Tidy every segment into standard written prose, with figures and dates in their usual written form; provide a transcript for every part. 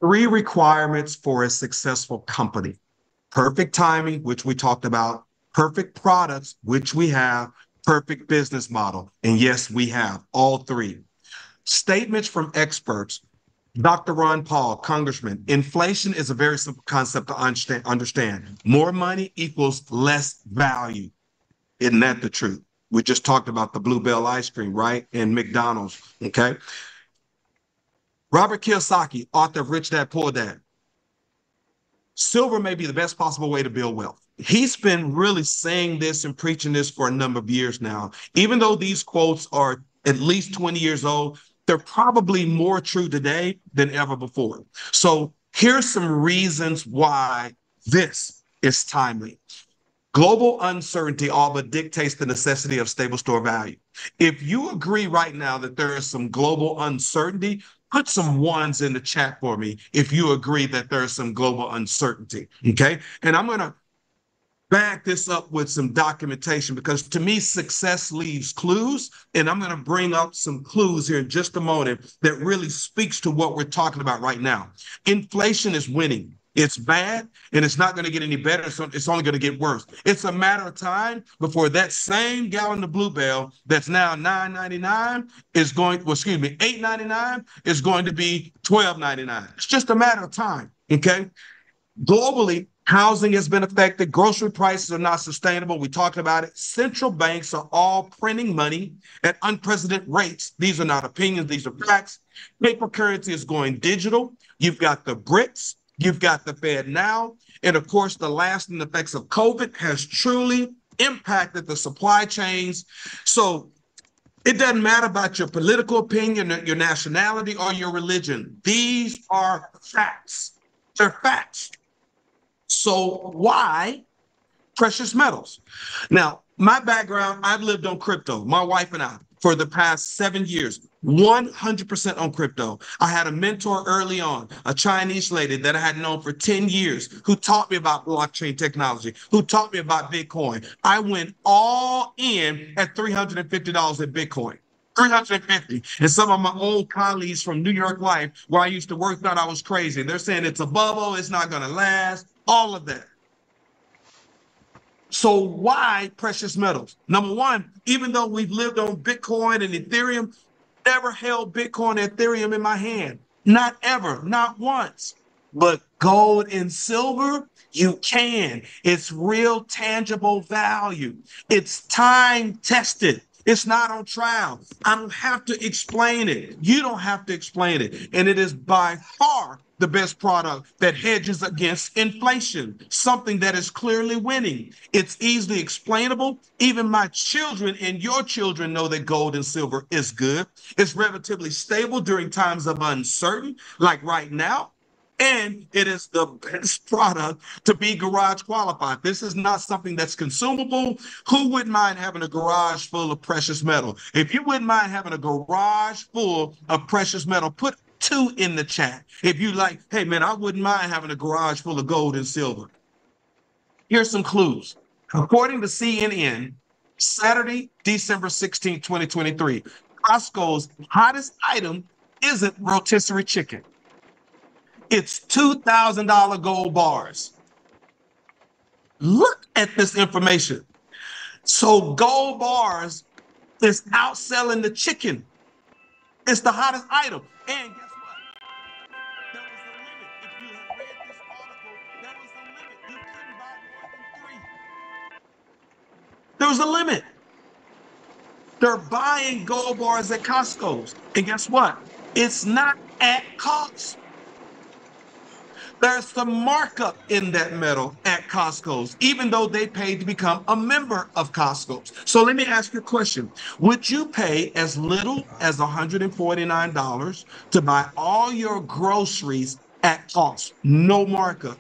Three requirements for a successful company: perfect timing, which we talked about, perfect products, which we have, perfect business model. And yes, we have all three. Statements from experts. Dr. Ron Paul, Congressman, inflation is a very simple concept to understand. More money equals less value. Isn't that the truth? We just talked about the Bluebell ice cream, right? And McDonald's. Okay. Robert Kiyosaki, author of Rich Dad Poor Dad. Silver may be the best possible way to build wealth. He's been really saying this and preaching this for a number of years now. Even though these quotes are at least 20 years old, they're probably more true today than ever before. So here's some reasons why this is timely. Global uncertainty all but dictates the necessity of stable store value. If you agree right now that there is some global uncertainty, put some ones in the chat for me if you agree that there's some global uncertainty. Okay. And I'm going to back this up with some documentation because to me, success leaves clues. And I'm going to bring up some clues here in just a moment that really speaks to what we're talking about right now. Inflation is winning. It's bad and it's not going to get any better. So it's only going to get worse. It's a matter of time before that same gallon of Bluebell that's now $9.99 is going, well, excuse me, $8.99 is going to be $12.99. It's just a matter of time. Okay. Globally, housing has been affected. Grocery prices are not sustainable. We talked about it. Central banks are all printing money at unprecedented rates. These are not opinions. These are facts. Paper currency is going digital. You've got the BRICS. You've got the Fed now. And of course, the lasting effects of COVID has truly impacted the supply chains. So it doesn't matter about your political opinion, your nationality, or your religion. These are facts. They're facts. So why precious metals? Now, my background, I've lived on crypto, my wife and I, for the past 7 years, 100% on crypto. I had a mentor early on, a Chinese lady that I had known for 10 years who taught me about blockchain technology, who taught me about Bitcoin. I went all in at $350 at Bitcoin. 350. And some of my old colleagues from New York Life, where I used to work, thought I was crazy. They're saying it's a bubble, it's not going to last, all of that. So why precious metals? Number one, even though we've lived on Bitcoin and Ethereum, never held Bitcoin and Ethereum in my hand. Not ever, not once. But gold and silver, you can. It's real tangible value. It's time tested. It's not on trial. I don't have to explain it. You don't have to explain it. And it is by far the best product that hedges against inflation, something that is clearly winning. It's easily explainable. Even my children and your children know that gold and silver is good. It's relatively stable during times of uncertainty, like right now. And it is the best product to be garage qualified. This is not something that's consumable. Who wouldn't mind having a garage full of precious metal? If you wouldn't mind having a garage full of precious metal, put two in the chat. If you like, hey man, I wouldn't mind having a garage full of gold and silver. Here's some clues. According to CNN, Saturday, December 16, 2023, Costco's hottest item isn't rotisserie chicken. It's $2,000 gold bars. Look at this information. So gold bars is outselling the chicken. It's the hottest item. And guess what? There was a limit. If you had read this article, there was a limit. You couldn't buy more than three. There was a limit. They're buying gold bars at Costco's. And guess what? It's not at cost. There's some markup in that metal at Costco's, even though they paid to become a member of Costco's. So let me ask you a question. Would you pay as little as $149 to buy all your groceries at cost? No markup.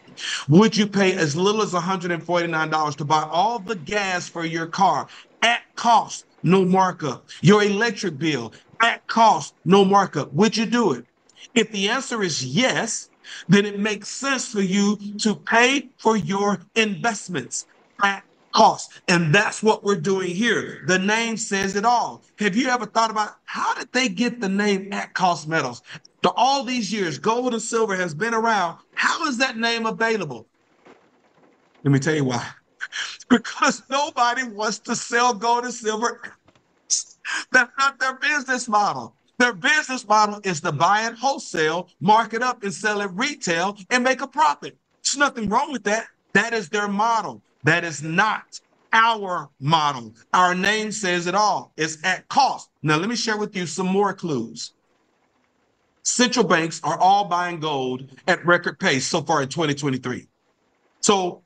Would you pay as little as $149 to buy all the gas for your car at cost? No markup. Your electric bill at cost? No markup. Would you do it? If the answer is yes, then it makes sense for you to pay for your investments at cost. And that's what we're doing here. The name says it all. Have you ever thought about how did they get the name at cost metals? For all these years, gold and silver has been around. How is that name available? Let me tell you why. Because nobody wants to sell gold and silver. That's not their business model. Their business model is to buy it wholesale, mark it up, and sell it retail and make a profit. There's nothing wrong with that. That is their model. That is not our model. Our name says it all. It's at cost. Now, let me share with you some more clues. Central banks are all buying gold at record pace so far in 2023. So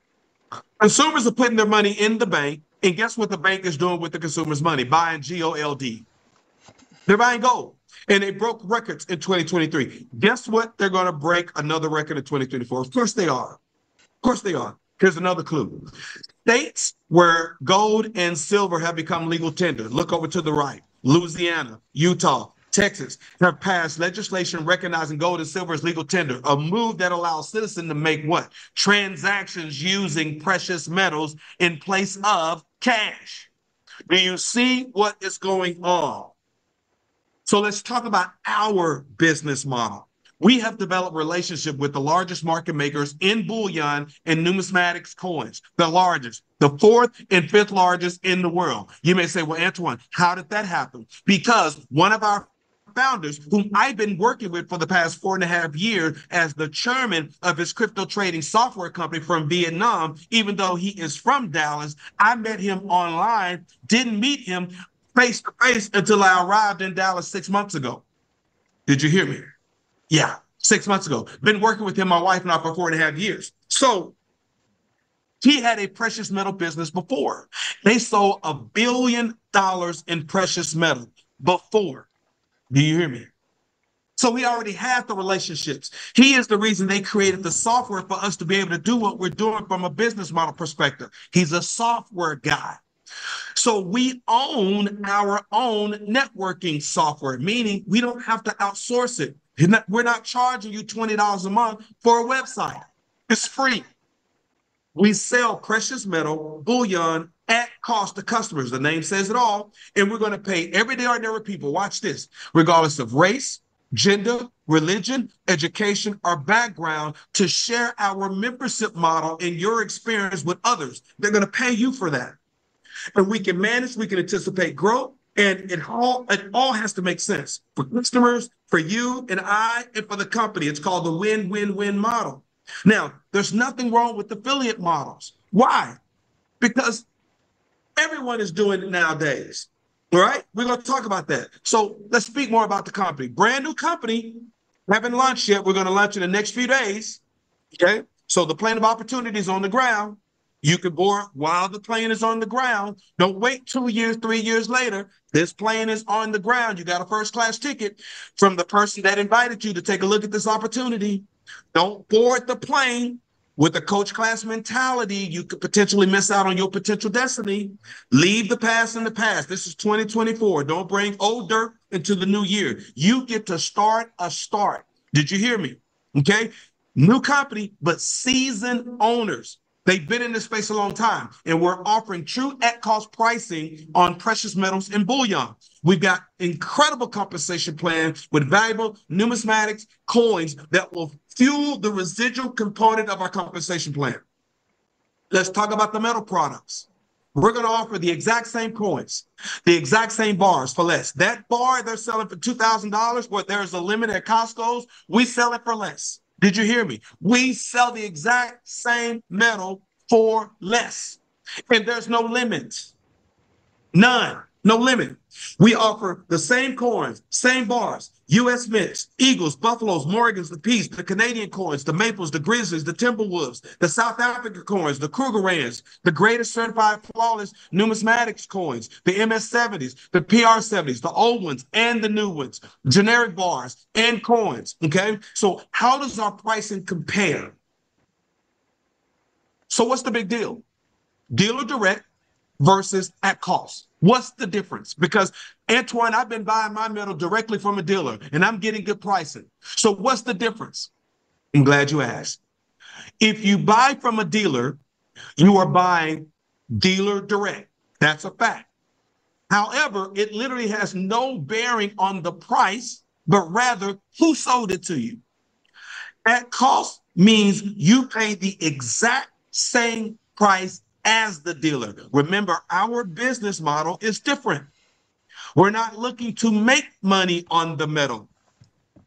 consumers are putting their money in the bank, and guess what the bank is doing with the consumer's money? Buying GOLD. They're buying gold, and they broke records in 2023. Guess what? They're going to break another record in 2024. Of course they are. Of course they are. Here's another clue. States where gold and silver have become legal tender. Look over to the right. Louisiana, Utah, Texas have passed legislation recognizing gold and silver as legal tender, a move that allows citizens to make what? Transactions using precious metals in place of cash. Do you see what is going on? So let's talk about our business model. We have developed a relationship with the largest market makers in bullion and numismatics coins, the largest, the fourth and fifth largest in the world. You may say, well, Antoine, how did that happen? Because one of our founders, whom I've been working with for the past 4.5 years as the chairman of his crypto trading software company from Vietnam, even though he is from Dallas, I met him online, didn't meet him face to face until I arrived in Dallas 6 months ago. Did you hear me? Yeah, 6 months ago. Been working with him, my wife and I, for 4.5 years. So he had a precious metal business before. They sold $1 billion in precious metal before. Do you hear me? So we already have the relationships. He is the reason they created the software for us to be able to do what we're doing from a business model perspective. He's a software guy. So we own our own networking software, meaning we don't have to outsource it. We're not charging you $20 a month for a website. It's free. We sell precious metal, bullion at cost to customers. The name says it all. And we're going to pay everyday ordinary people, watch this, regardless of race, gender, religion, education, or background, to share our membership model and your experience with others. They're going to pay you for that. And we can manage, we can anticipate growth, and it all has to make sense for customers, for you and I, and for the company. It's called the win-win-win model. Now, there's nothing wrong with affiliate models. Why? Because everyone is doing it nowadays. All right? We're going to talk about that. So let's speak more about the company. Brand new company, haven't launched yet. We're going to launch in the next few days. Okay? So the plan of opportunity is on the ground. You can board while the plane is on the ground. Don't wait 2 years, 3 years later. This plane is on the ground. You got a first class ticket from the person that invited you to take a look at this opportunity. Don't board the plane with a coach class mentality. You could potentially miss out on your potential destiny. Leave the past in the past. This is 2024. Don't bring old dirt into the new year. You get to start a start. Did you hear me? Okay. New company, but seasoned owners. They've been in this space a long time, and we're offering true at-cost pricing on precious metals and bullion. We've got incredible compensation plans with valuable numismatics coins that will fuel the residual component of our compensation plan. Let's talk about the metal products. We're going to offer the exact same coins, the exact same bars for less. That bar they're selling for $2,000, where there's a limit at Costco's, we sell it for less. Did you hear me? We sell the exact same metal for less. And there's no limit. None. No limit. We offer the same coins, same bars, U.S. Mints, Eagles, Buffaloes, Morgans, the Peace, the Canadian coins, the Maples, the Grizzlies, the Timberwolves, the South Africa coins, the Krugerrands, the greatest certified flawless numismatics coins, the MS70s, the PR70s, the old ones and the new ones, generic bars and coins, okay? So how does our pricing compare? So what's the big deal? Dealer direct versus at cost. What's the difference? Because, Antoine, I've been buying my metal directly from a dealer, and I'm getting good pricing. So what's the difference? I'm glad you asked. If you buy from a dealer, you are buying dealer direct. That's a fact. However, it literally has no bearing on the price, but rather who sold it to you. At cost means you pay the exact same price as the dealer. Remember, our business model is different. We're not looking to make money on the metal.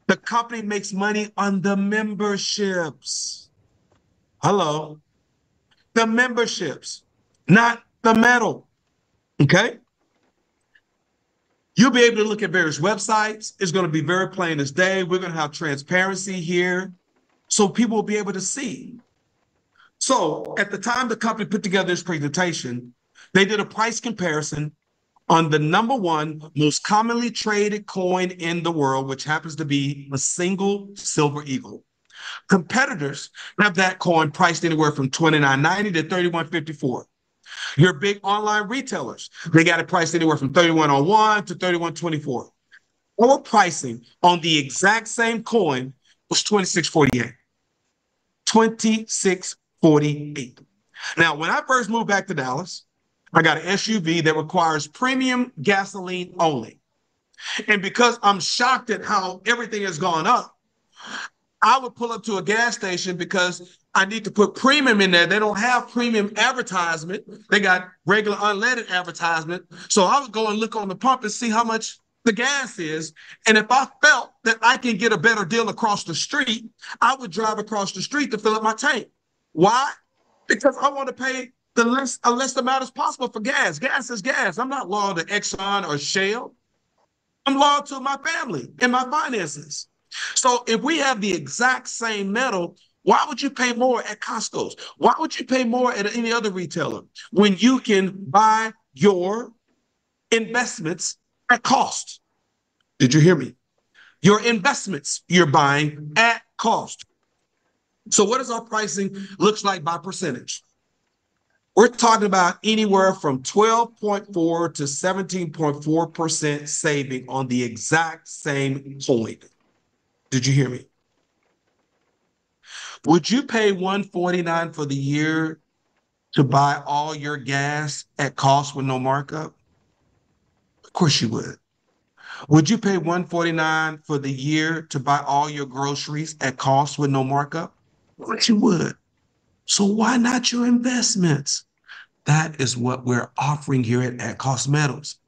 The company makes money on the memberships. Hello. The memberships, not the metal. Okay. You'll be able to look at various websites. It's going to be very plain as day. We're going to have transparency here so people will be able to see. So at the time the company put together this presentation, they did a price comparison on the number one most commonly traded coin in the world, which happens to be a single silver eagle. Competitors have that coin priced anywhere from $29.90 to $31.54. Your big online retailers, they got it priced anywhere from $31.01 to $31.24. Our pricing on the exact same coin was $26.48. $26.48. Now, when I first moved back to Dallas, I got an SUV that requires premium gasoline only. And because I'm shocked at how everything has gone up, I would pull up to a gas station because I need to put premium in there. They don't have premium advertisement. They got regular unleaded advertisement. So I would go and look on the pump and see how much the gas is. And if I felt that I can get a better deal across the street, I would drive across the street to fill up my tank. Why? Because I want to pay a less amount as possible for gas. Gas is gas. I'm not loyal to Exxon or Shell. I'm loyal to my family and my finances. So if we have the exact same metal, why would you pay more at Costco's? Why would you pay more at any other retailer when you can buy your investments at cost? Did you hear me? Your investments you're buying at cost. So what does our pricing looks like by percentage? We're talking about anywhere from 12.4 to 17.4% saving on the exact same coin. Did you hear me? Would you pay $149 for the year to buy all your gas at cost with no markup? Of course you would. Would you pay $149 for the year to buy all your groceries at cost with no markup? Of course you would. So why not your investments? That is what we're offering here at Cost Metals.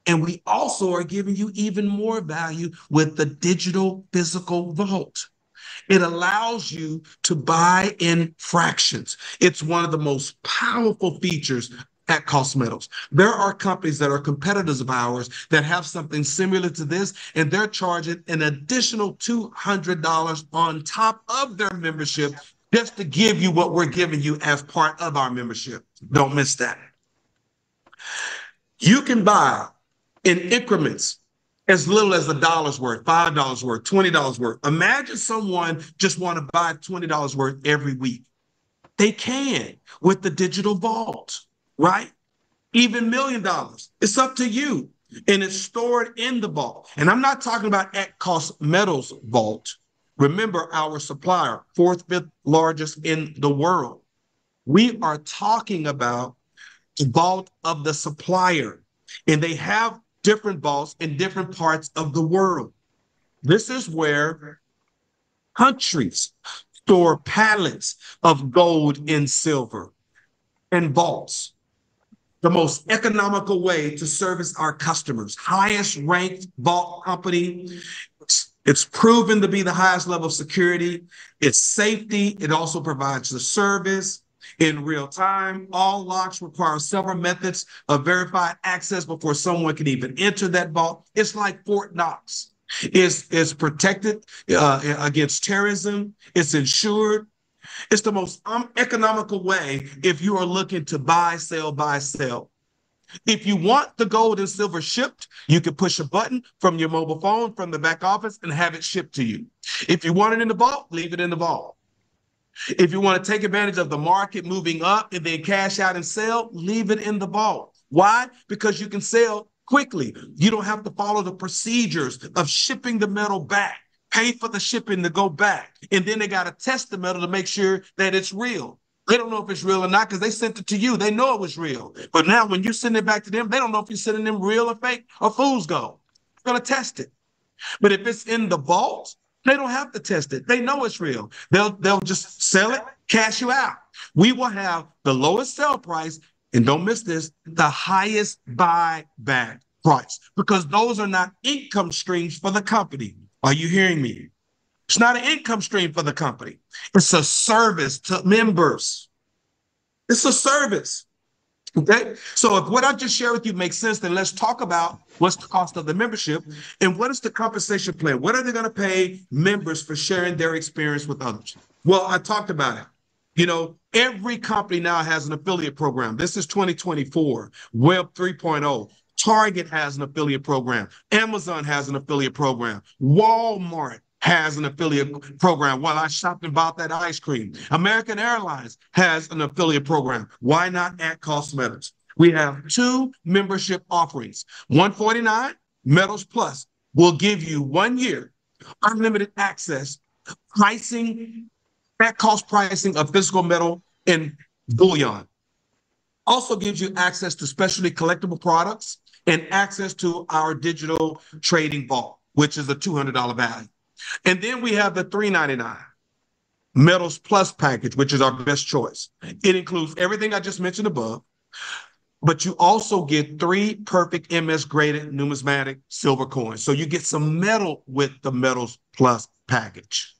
And we also are giving you even more value with the digital physical vault. It allows you to buy in fractions. It's one of the most powerful features at Cost Metals. There are companies that are competitors of ours that have something similar to this, and they're charging an additional $200 on top of their membership just to give you what we're giving you as part of our membership. Don't miss that. You can buy in increments as little as $1 worth, $5 worth, $20 worth. Imagine someone just want to buy $20 worth every week. They can with the digital vault, right? Even $1 million. It's up to you. And it's stored in the vault. And I'm not talking about at Cost Metals vault. Remember, our supplier, fourth, fifth largest in the world. We are talking about the vault of the supplier. And they have different vaults in different parts of the world. This is where countries store pallets of gold and silver and vaults. The most economical way to service our customers. Highest ranked vault company. It's proven to be the highest level of security. It's safety. It also provides the service in real time. All locks require several methods of verified access before someone can even enter that vault. It's like Fort Knox. It's protected against terrorism. It's insured. It's the most economical way if you are looking to buy, sell. If you want the gold and silver shipped, you can push a button from your mobile phone from the back office and have it shipped to you. If you want it in the vault, leave it in the vault. If you want to take advantage of the market moving up and then cash out and sell, leave it in the vault. Why? Because you can sell quickly. You don't have to follow the procedures of shipping the metal back, pay for the shipping to go back. And then they got to test the metal to make sure that it's real. They don't know if it's real or not because they sent it to you. They know it was real. But now when you send it back to them, they don't know if you're sending them real or fake or fool's gold. They're going to test it. But if it's in the vault, they don't have to test it. They know it's real. They'll just sell it, cash you out. We will have the lowest sell price, and don't miss this, the highest buyback price, because those are not income streams for the company. Are you hearing me? It's not an income stream for the company. It's a service to members. It's a service. Okay. So if what I just shared with you makes sense, then let's talk about what's the cost of the membership and what is the compensation plan? What are they going to pay members for sharing their experience with others? Well, I talked about it. You know, every company now has an affiliate program. This is 2024, Web 3.0. Target has an affiliate program. Amazon has an affiliate program. Walmart has an affiliate program. Well, I shopped and bought that ice cream. American Airlines has an affiliate program. Why not add cosmetics? We have 2 membership offerings. $149, Metals Plus will give you 1 year unlimited access, pricing, at cost pricing of physical metal and bullion. Also gives you access to specialty collectible products and access to our digital trading vault, which is a $200 value. And then we have the $399 Metals Plus package, which is our best choice. It includes everything I just mentioned above, but you also get 3 perfect MS graded numismatic silver coins. So you get some metal with the Metals Plus package.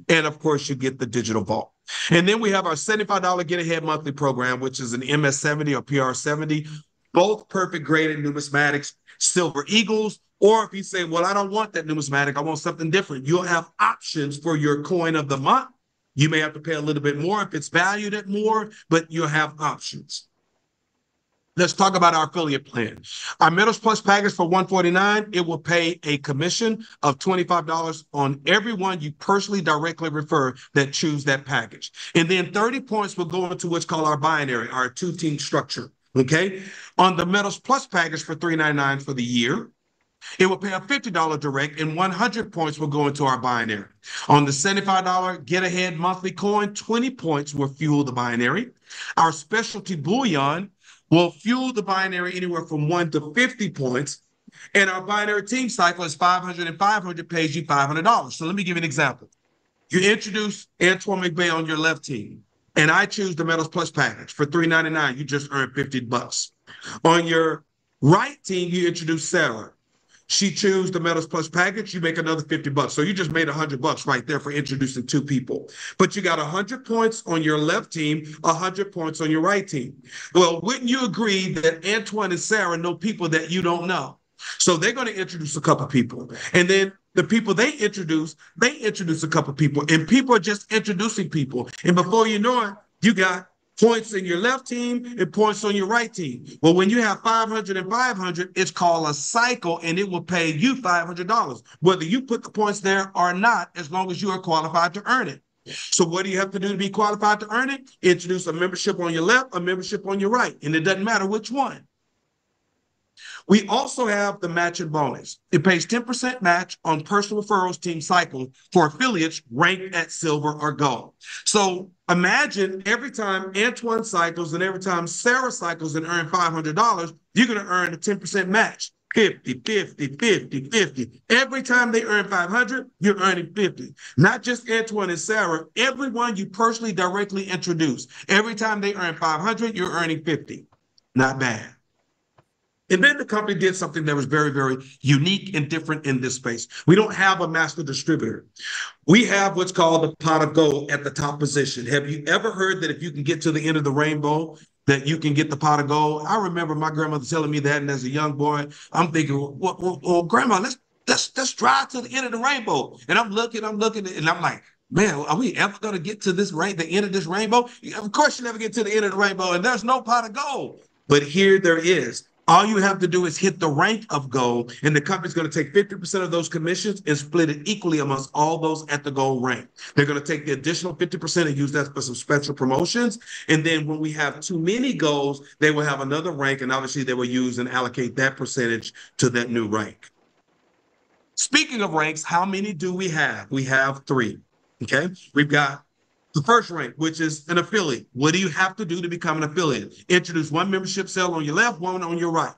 And of course, you get the digital vault. And then we have our $75 Get Ahead monthly program, which is an MS70 or PR70, both perfect graded numismatics, silver eagles. Or if you say, well, I don't want that numismatic, I want something different, you'll have options for your coin of the month. You may have to pay a little bit more if it's valued at more, but you'll have options. Let's talk about our affiliate plan. Our Metals Plus package for $149, it will pay a commission of $25 on everyone you personally directly refer that choose that package. And then 30 points will go into what's called our binary, our 2-team structure, okay? On the Metals Plus package for $399 for the year, it will pay a $50 direct and 100 points will go into our binary. On the $75 Get Ahead monthly coin, 20 points will fuel the binary. Our specialty bullion will fuel the binary anywhere from 1 to 50 points. And our binary team cycle is 500 and 500 pays you $500. So let me give you an example. You introduce Antoine McVeigh on your left team, and I choose the Metals Plus package for $399. You just earned $50. On your right team, you introduce Sarah. She chooses the Metals Plus package, you make another $50. So you just made $100 right there for introducing 2 people. But you got 100 points on your left team, 100 points on your right team. Well, wouldn't you agree that Antoine and Sarah know people that you don't know? So they're going to introduce a couple people. And then the people they introduce a couple people. And people are just introducing people. And before you know it, you got points in your left team and points on your right team. Well, when you have 500 and 500, it's called a cycle, and it will pay you $500, whether you put the points there or not, as long as you are qualified to earn it. So what do you have to do to be qualified to earn it? Introduce a membership on your left, a membership on your right, and it doesn't matter which one. We also have the matching bonus. It pays 10% match on personal referrals team cycle for affiliates ranked at silver or gold. So imagine every time Antoine cycles and every time Sarah cycles and earn $500, you're going to earn a 10% match. 50, 50, 50, 50. Every time they earn 500, you're earning 50. Not just Antoine and Sarah, everyone you personally directly introduce. Every time they earn 500, you're earning 50. Not bad. And then the company did something that was very, very unique and different in this space. We don't have a master distributor. We have what's called the pot of gold at the top position. Have you ever heard that if you can get to the end of the rainbow, that you can get the pot of gold? I remember my grandmother telling me that, and as a young boy, I'm thinking, well, Grandma, let's drive to the end of the rainbow. And I'm looking, and I'm like, man, are we ever going to get to this the end of this rainbow? Of course you never get to the end of the rainbow, and there's no pot of gold. But here there is. All you have to do is hit the rank of gold, and the company's going to take 50% of those commissions and split it equally amongst all those at the gold rank. They're going to take the additional 50% and use that for some special promotions. And then when we have too many golds, they will have another rank, and obviously they will use and allocate that percentage to that new rank. Speaking of ranks, how many do we have? We have 3. Okay. We've got The first rank, which is an affiliate. What do you have to do to become an affiliate? Introduce one membership cell on your left, one on your right.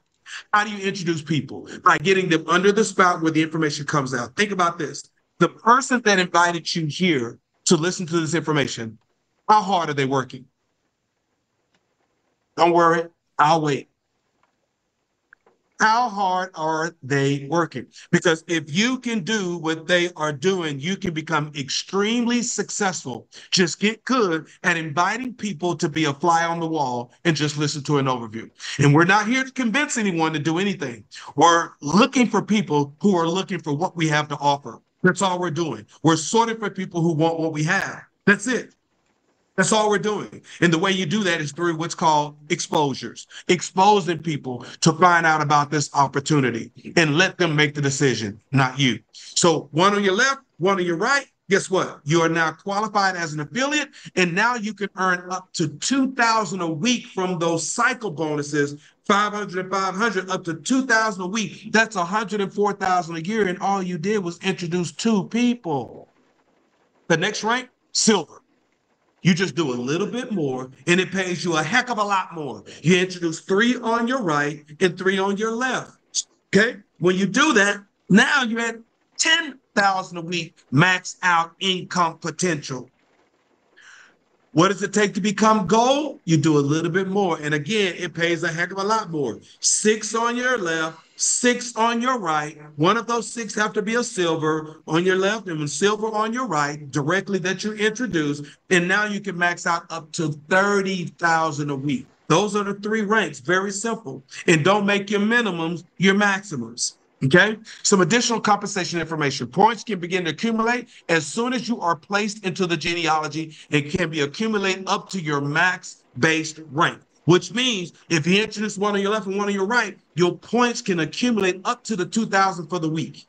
How do you introduce people? By getting them under the spout where the information comes out. Think about this. The person that invited you here to listen to this information, how hard are they working? Don't worry, I'll wait. How hard are they working? Because if you can do what they are doing, you can become extremely successful. Just get good at inviting people to be a fly on the wall and just listen to an overview. And we're not here to convince anyone to do anything. We're looking for people who are looking for what we have to offer. That's all we're doing. We're sorting for people who want what we have. That's it. That's all we're doing. And the way you do that is through what's called exposures, exposing people to find out about this opportunity and let them make the decision, not you. So one on your left, one on your right. Guess what? You are now qualified as an affiliate, and now you can earn up to $2,000 a week from those cycle bonuses, 500 and 500, up to $2,000 a week. That's $104,000 a year, and all you did was introduce two people. The next rank, silver. You just do a little bit more, and it pays you a heck of a lot more. You introduce 3 on your right and 3 on your left. Okay? When you do that, now you're at $10,000 a week max out income potential. What does it take to become gold? You do a little bit more. And again, it pays a heck of a lot more. 6 on your left, 6 on your right. One of those 6 have to be a silver on your left and silver on your right, directly that you introduce. And now you can max out up to $30,000 a week. Those are the 3 ranks. Very simple. And don't make your minimums your maximums. Okay, some additional compensation information. Points can begin to accumulate as soon as you are placed into the genealogy and can be accumulated up to your max-based rank, which means if you introduce one on your left and one on your right, your points can accumulate up to the 2,000 for the week.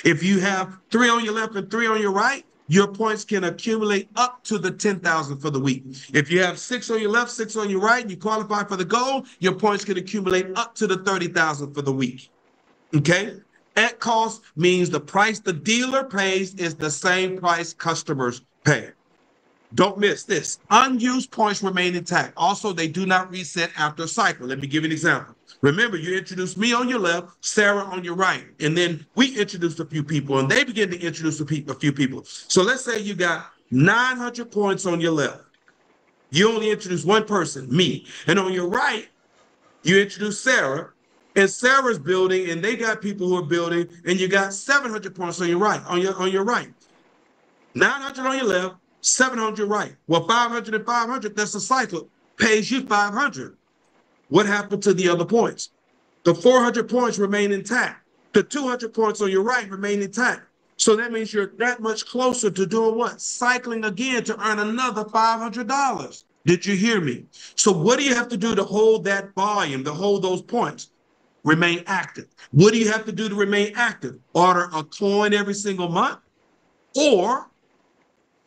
If you have 3 on your left and 3 on your right, your points can accumulate up to the 10,000 for the week. If you have 6 on your left, 6 on your right, and you qualify for the gold, your points can accumulate up to the 30,000 for the week. Okay, at cost means the price the dealer pays is the same price customers pay. Don't miss this. Unused points remain intact. Also, they do not reset after a cycle. Let me give you an example. Remember, you introduced me on your left, Sarah on your right, and then we introduced a few people, and they begin to introduce a few people. So let's say you got 900 points on your left. You only introduced one person, me. And on your right, you introduced Sarah. And Sarah's building, and they got people who are building, and you got 700 points on your right, on your right. 900 on your left, 700 right. Well, 500 and 500, that's a cycle, pays you 500. What happened to the other points? The 400 points remain intact. The 200 points on your right remain intact. So that means you're that much closer to doing what? Cycling again to earn another $500. Did you hear me? So what do you have to do to hold that volume, to hold those points? Remain active. What do you have to do to remain active? Order a coin every single month or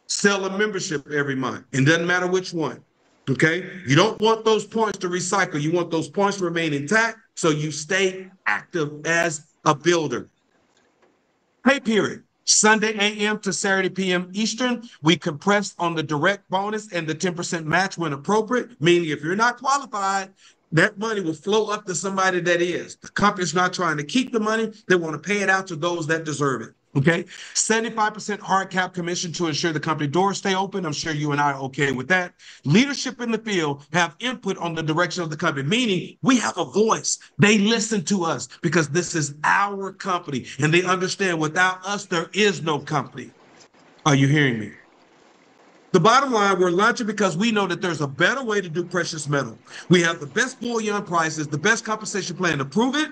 sell a membership every month. It doesn't matter which one. Okay? You don't want those points to recycle. You want those points to remain intact so you stay active as a builder. Pay period. Sunday a.m. to Saturday p.m. Eastern. We compressed on the direct bonus and the 10% match when appropriate, meaning if you're not qualified, that money will flow up to somebody that is. The company's not trying to keep the money. They want to pay it out to those that deserve it. Okay. 75% hard cap commission to ensure the company doors stay open. I'm sure you and I are okay with that. Leadership in the field have input on the direction of the company, meaning we have a voice. They listen to us because this is our company and they understand without us, there is no company. Are you hearing me? The bottom line, we're launching because we know that there's a better way to do precious metal. We have the best bullion prices, the best compensation plan to prove it,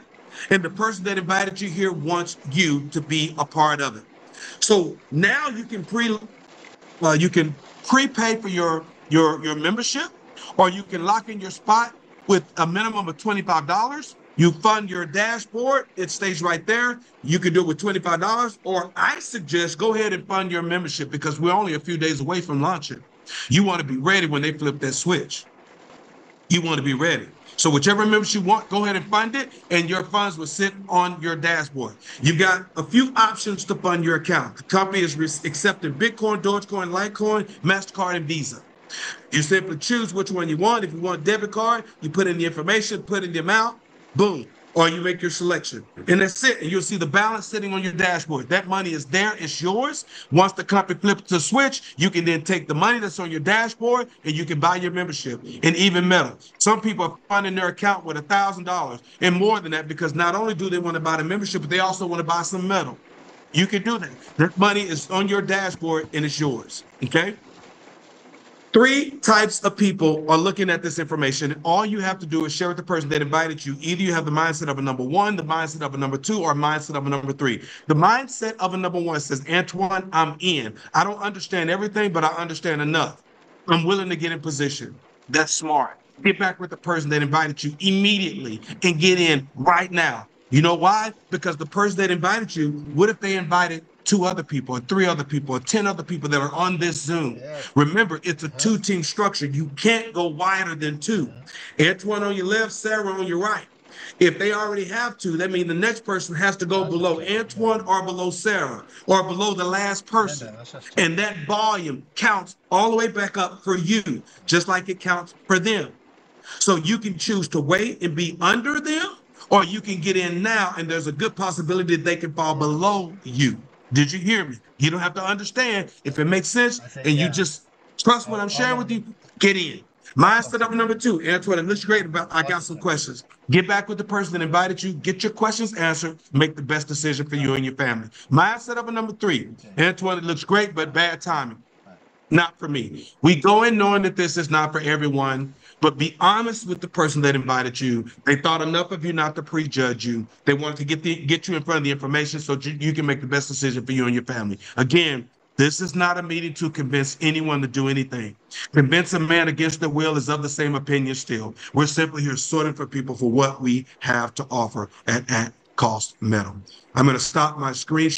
and the person that invited you here wants you to be a part of it. So now you can prepay for your membership, or you can lock in your spot with a minimum of $25. You fund your dashboard, it stays right there. You can do it with $25, or I suggest go ahead and fund your membership because we're only a few days away from launching. You want to be ready when they flip that switch. You want to be ready. So whichever membership you want, go ahead and fund it, and your funds will sit on your dashboard. You've got a few options to fund your account. The company is accepting Bitcoin, Dogecoin, Litecoin, MasterCard, and Visa. You simply choose which one you want. If you want debit card, you put in the information, put in the amount, boom, or you make your selection. And that's it. And you'll see the balance sitting on your dashboard. That money is there, it's yours. Once the company flips the switch, you can then take the money that's on your dashboard and you can buy your membership in even metal. Some people are funding their account with $1,000 and more than that because not only do they want to buy the membership, but they also want to buy some metal. You can do that. That money is on your dashboard and it's yours. Okay. Three types of people are looking at this information, and all you have to do is share with the person that invited you. Either you have the mindset of a number one, the mindset of a number two, or mindset of a number three. The mindset of a number one says, Antoine, I'm in. I don't understand everything, but I understand enough. I'm willing to get in position. That's smart. Get back with the person that invited you immediately and get in right now. You know why? Because the person that invited you, what if they invited two other people or three other people or 10 other people that are on this Zoom? Yeah. Remember, it's a two-team structure. You can't go wider than two. Antoine on your left, Sarah on your right. If they already have two, that means the next person has to go below Antoine or below Sarah or below the last person. And that volume counts all the way back up for you, just like it counts for them. So you can choose to wait and be under them, or you can get in now, and there's a good possibility that they can fall below you. Did you hear me? You don't have to understand. If it makes sense and you just trust what I'm sharing with you, get in. Mindset of number two, Antoine, it looks great, but I got some questions. Get back with the person that invited you, get your questions answered, make the best decision for you and your family. Mindset of number three, Antoine, it looks great, but bad timing. Not for me. We go in knowing that this is not for everyone, but be honest with the person that invited you. They thought enough of you not to prejudge you. They wanted to get you in front of the information so you can make the best decision for you and your family. Again, this is not a meeting to convince anyone to do anything. Convince a man against their will is of the same opinion still. We're simply here sorting for people for what we have to offer at cost metal. I'm going to stop my screen